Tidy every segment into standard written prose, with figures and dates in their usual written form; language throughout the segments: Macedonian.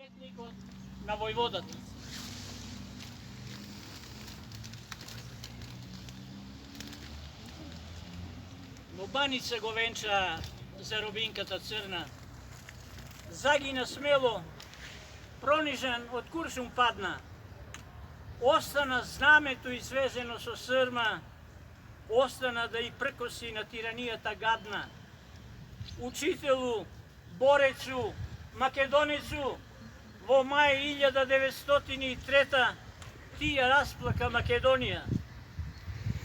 Паметникот на војводата. Но баница го венча заробинката црна. Загина смело, пронижен од куршум падна. Остана знамето извезено со срма, остана да и пркоси на тиранијата гадна. Учителу, борецу, македонецу, во мај 1903 ти ја расплака Македонија.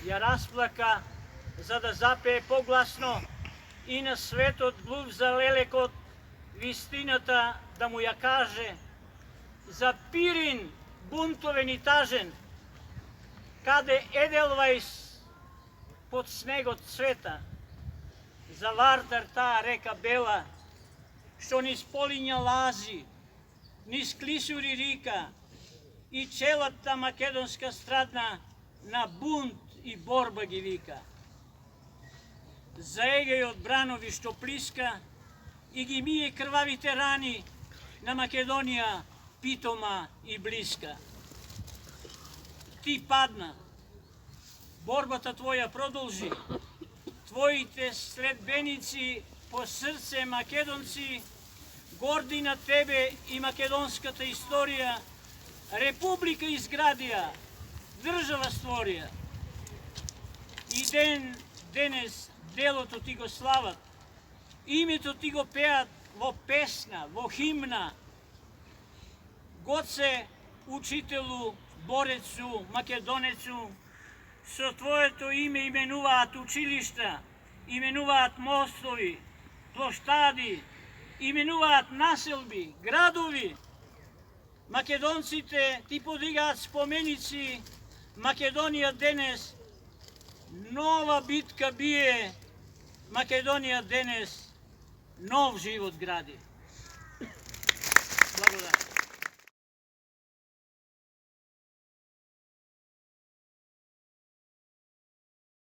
Ја расплака за да запее погласно и на светот глув за лелекот, вистината да му ја каже. За Пирин бунтовен и тажен, каде Еделвајс под снегот цвета, за Вардар таа река бела, што низ полиња лази, низ клисури рика, и челата македонска страдна на бунт и борба ги вика. За Егејот бранови што плиска и ги мие крвавите рани на Македонија питома и блиска. Ти падна, борбата твоја продолжи, твоите следбеници по срце македонци, горди на тебе и македонската историја, република изградија, држава створија. И денес делото ти го слават, името ти го пеат во песна, во химна. Гоце, учителу, борецу, македонецу, со твоето име именуваат училишта, именуваат мостови, плоштади, именуваат населби, градови. Македонците ти подигаат споменици, Македонија денес нова битка бие, Македонија денес нов живот гради.